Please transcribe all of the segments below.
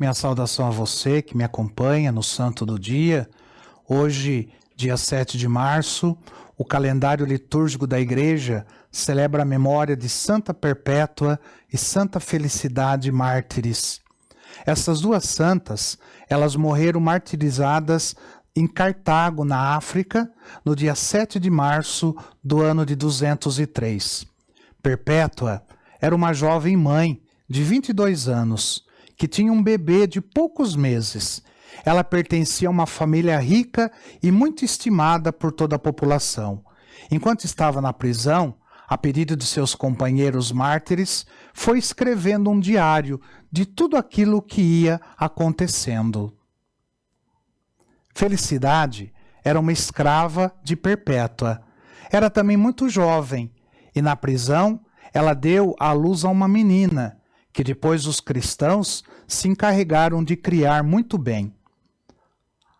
Minha saudação a você que me acompanha no Santo do Dia. Hoje, dia 7 de março, o calendário litúrgico da Igreja celebra a memória de Santa Perpétua e Santa Felicidade mártires. Essas duas santas, elas morreram martirizadas em Cartago, na África, no dia 7 de março do ano de 203. Perpétua era uma jovem mãe de 22 anos, que tinha um bebê de poucos meses. Ela pertencia a uma família rica e muito estimada por toda a população. Enquanto estava na prisão, a pedido de seus companheiros mártires, foi escrevendo um diário de tudo aquilo que ia acontecendo. Felicidade era uma escrava de Perpétua. Era também muito jovem e na prisão ela deu à luz a uma menina, que depois os cristãos se encarregaram de criar muito bem.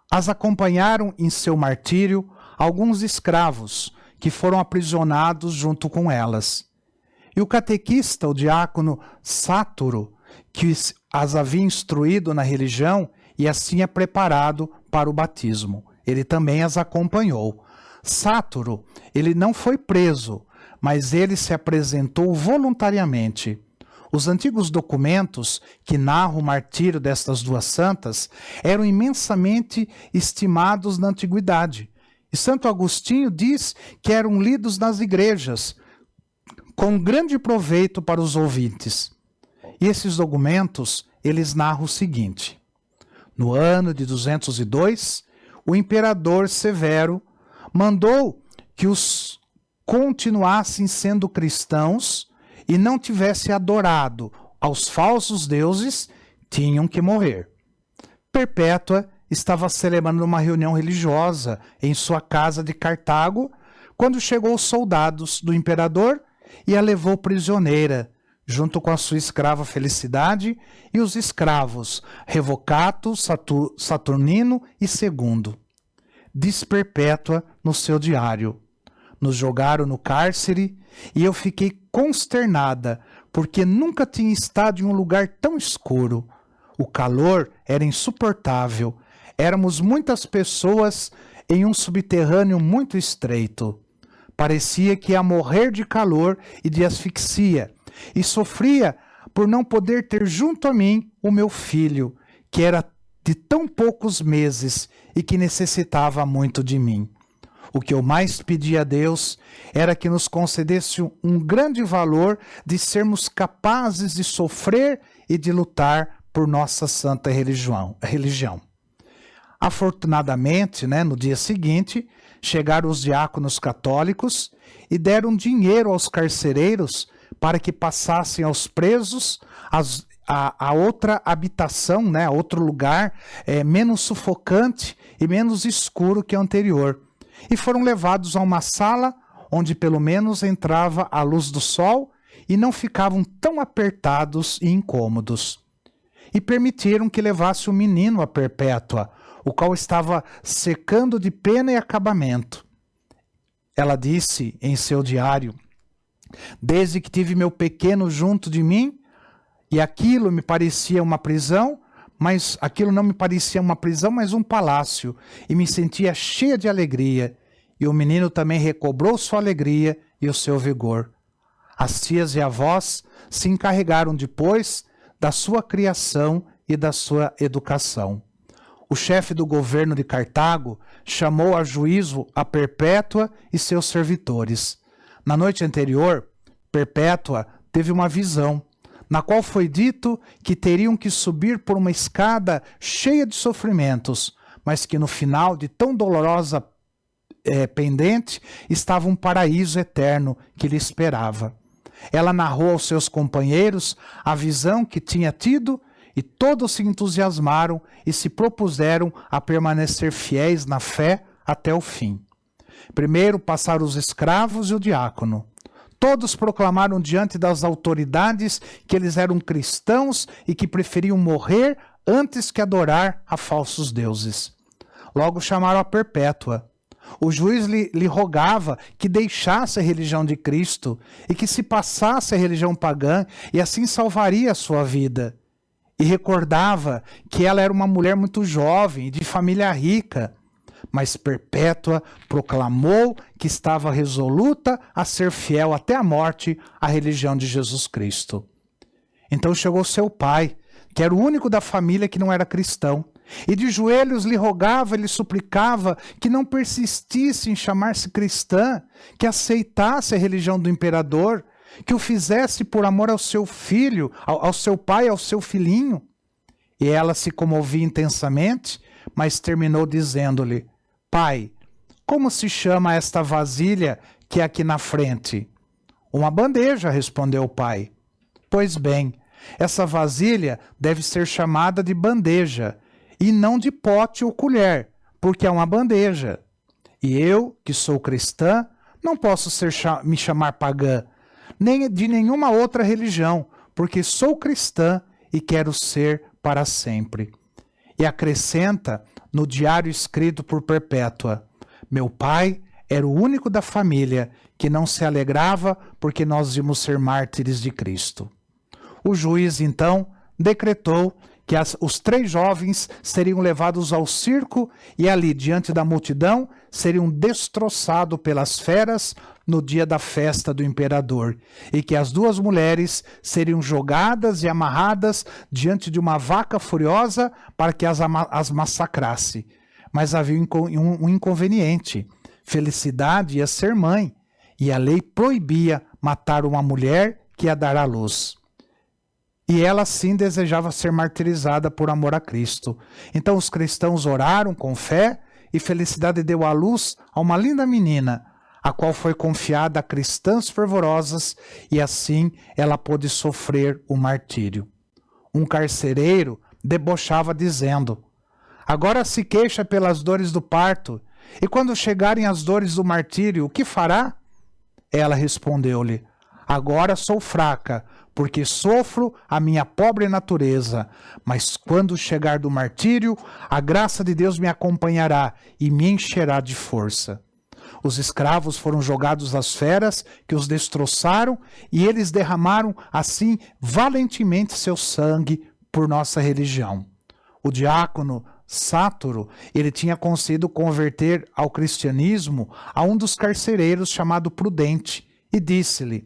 As acompanharam em seu martírio alguns escravos que foram aprisionados junto com elas. E o catequista, o diácono Sáturo, que as havia instruído na religião e assim é preparado para o batismo. Ele também as acompanhou. Sáturo, ele não foi preso, mas ele se apresentou voluntariamente. Os antigos documentos que narram o martírio destas duas santas eram imensamente estimados na antiguidade. E Santo Agostinho diz que eram lidos nas igrejas, com grande proveito para os ouvintes. E esses documentos, eles narram o seguinte: no ano de 202, o imperador Severo mandou que os continuassem sendo cristãos e não tivesse adorado aos falsos deuses, tinham que morrer. Perpétua estava celebrando uma reunião religiosa em sua casa de Cartago, quando chegou os soldados do imperador e a levou prisioneira, junto com a sua escrava Felicidade e os escravos Revocato, Saturnino e Segundo. Diz Perpétua no seu diário: nos jogaram no cárcere e eu fiquei consternada, porque nunca tinha estado em um lugar tão escuro. O calor era insuportável. Éramos muitas pessoas em um subterrâneo muito estreito. Parecia que ia morrer de calor e de asfixia, e sofria por não poder ter junto a mim o meu filho, que era de tão poucos meses e que necessitava muito de mim. O que eu mais pedia a Deus era que nos concedesse um grande valor de sermos capazes de sofrer e de lutar por nossa santa religião. Afortunadamente, no dia seguinte, chegaram os diáconos católicos e deram dinheiro aos carcereiros para que passassem aos presos a outra habitação, a outro lugar menos sufocante e menos escuro que o anterior. E foram levados a uma sala onde pelo menos entrava a luz do sol e não ficavam tão apertados e incômodos. E permitiram que levasse o menino a Perpétua, o qual estava secando de pena e acabamento. Ela disse em seu diário: desde que tive meu pequeno junto de mim, e aquilo me parecia uma prisão, mas aquilo não me parecia uma prisão, mas um palácio, e me sentia cheia de alegria. E o menino também recobrou sua alegria e o seu vigor. As tias e avós se encarregaram depois da sua criação e da sua educação. O chefe do governo de Cartago chamou a juízo a Perpétua e seus servitores. Na noite anterior, Perpétua teve uma visão, na qual foi dito que teriam que subir por uma escada cheia de sofrimentos, mas que no final de tão dolorosa pendente estava um paraíso eterno que lhe esperava. Ela narrou aos seus companheiros a visão que tinha tido e todos se entusiasmaram e se propuseram a permanecer fiéis na fé até o fim. Primeiro passaram os escravos e o diácono. Todos proclamaram diante das autoridades que eles eram cristãos e que preferiam morrer antes que adorar a falsos deuses. Logo chamaram a Perpétua. O juiz lhe rogava que deixasse a religião de Cristo e que se passasse a religião pagã e assim salvaria a sua vida. e recordava que ela era uma mulher muito jovem, de família rica. Mas Perpétua proclamou que estava resoluta a ser fiel até a morte à religião de Jesus Cristo. Então chegou seu pai, que era o único da família que não era cristão, e de joelhos lhe rogava, lhe suplicava que não persistisse em chamar-se cristã, que aceitasse a religião do imperador, que o fizesse por amor ao seu filho, ao seu pai, ao seu filhinho. E ela se comovia intensamente, mas terminou dizendo-lhe: Pai, como se chama esta vasilha que é aqui na frente? Uma bandeja, respondeu o pai. Pois bem, essa vasilha deve ser chamada de bandeja, e não de pote ou colher, porque é uma bandeja. E eu, que sou cristã, não posso me chamar pagã, nem de nenhuma outra religião, porque sou cristã e quero ser para sempre. E acrescenta no diário escrito por Perpétua: meu pai era o único da família que não se alegrava porque nós íamos ser mártires de Cristo. O juiz, então, decretou que os 3 jovens seriam levados ao circo e ali, diante da multidão, seriam destroçados pelas feras no dia da festa do imperador, e que as 2 mulheres seriam jogadas e amarradas diante de uma vaca furiosa para que as massacrasse. Mas havia um inconveniente: Felicidade ia ser mãe, e a lei proibia matar uma mulher que ia dar à luz. E ela sim desejava ser martirizada por amor a Cristo. Então os cristãos oraram com fé e Felicidade deu à luz a uma linda menina, a qual foi confiada a cristãs fervorosas, e assim ela pôde sofrer o martírio. Um carcereiro debochava dizendo: agora se queixa pelas dores do parto, e quando chegarem as dores do martírio, o que fará? Ela respondeu-lhe: agora sou fraca, porque sofro a minha pobre natureza, mas quando chegar do martírio, a graça de Deus me acompanhará e me encherá de força. Os escravos foram jogados às feras, que os destroçaram, e eles derramaram, assim, valentemente seu sangue por nossa religião. O diácono Sátoro, ele tinha conseguido converter ao cristianismo a um dos carcereiros chamado Prudente, e disse-lhe: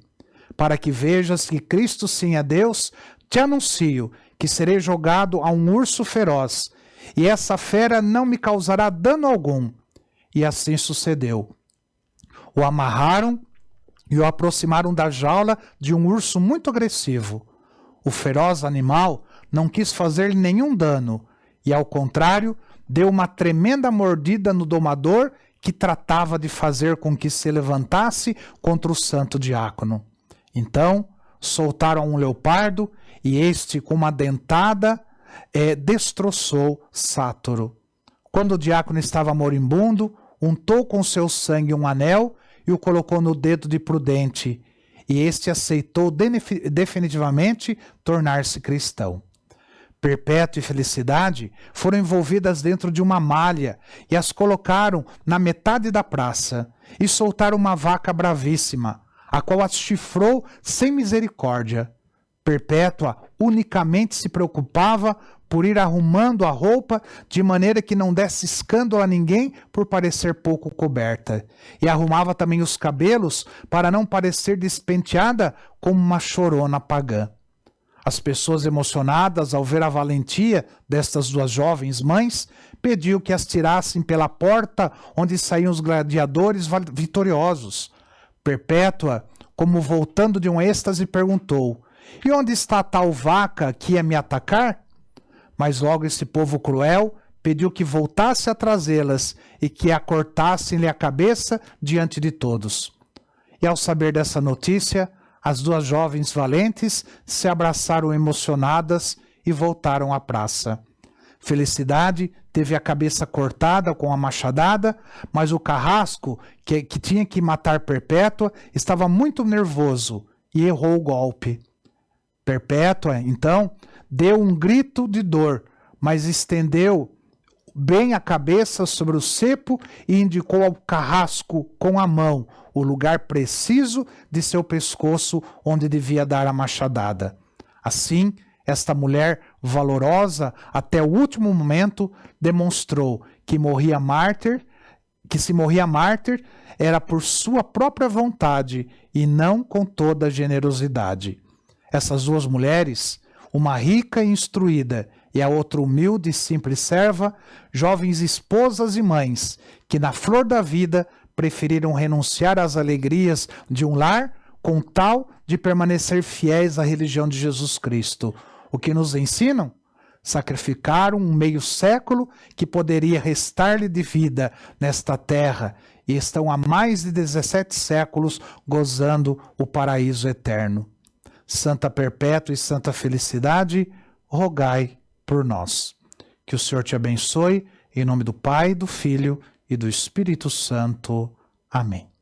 para que vejas que Cristo sim é Deus, te anuncio que serei jogado a um urso feroz, e essa fera não me causará dano algum. E assim sucedeu. O amarraram e o aproximaram da jaula de um urso muito agressivo. O feroz animal não quis fazer-lhe nenhum dano, e ao contrário, deu uma tremenda mordida no domador, que tratava de fazer com que se levantasse contra o santo diácono. Então, soltaram um leopardo, e este, com uma dentada, destroçou Sátoro. Quando o diácono estava moribundo, untou com seu sangue um anel e o colocou no dedo de Prudente, e este aceitou definitivamente tornar-se cristão. Perpétua e Felicidade foram envolvidas dentro de uma malha e as colocaram na metade da praça e soltaram uma vaca bravíssima, a qual as chifrou sem misericórdia. Perpétua unicamente se preocupava por ir arrumando a roupa de maneira que não desse escândalo a ninguém por parecer pouco coberta. E arrumava também os cabelos para não parecer despenteada como uma chorona pagã. As pessoas emocionadas ao ver a valentia destas 2 jovens mães, pediu que as tirassem pela porta onde saíam os gladiadores vitoriosos. Perpétua, como voltando de um êxtase, perguntou: e onde está a tal vaca que ia me atacar? Mas logo esse povo cruel pediu que voltasse a trazê-las e que a cortassem-lhe a cabeça diante de todos. E ao saber dessa notícia, as 2 jovens valentes se abraçaram emocionadas e voltaram à praça. Felicidade teve a cabeça cortada com a machadada, mas o carrasco, que tinha que matar Perpétua, estava muito nervoso e errou o golpe. Perpétua, então, deu um grito de dor, mas estendeu bem a cabeça sobre o cepo e indicou ao carrasco com a mão o lugar preciso de seu pescoço onde devia dar a machadada. Assim, esta mulher valorosa até o último momento, demonstrou que se morria mártir era por sua própria vontade e não com toda a generosidade. Essas duas mulheres, uma rica e instruída e a outra humilde e simples serva, jovens esposas e mães, que na flor da vida preferiram renunciar às alegrias de um lar com tal de permanecer fiéis à religião de Jesus Cristo. O que nos ensinam? Sacrificaram um meio século que poderia restar-lhe de vida nesta terra e estão há mais de 17 séculos gozando o paraíso eterno. Santa Perpétua e Santa Felicidade, rogai por nós. Que o Senhor te abençoe, em nome do Pai, do Filho e do Espírito Santo. Amém.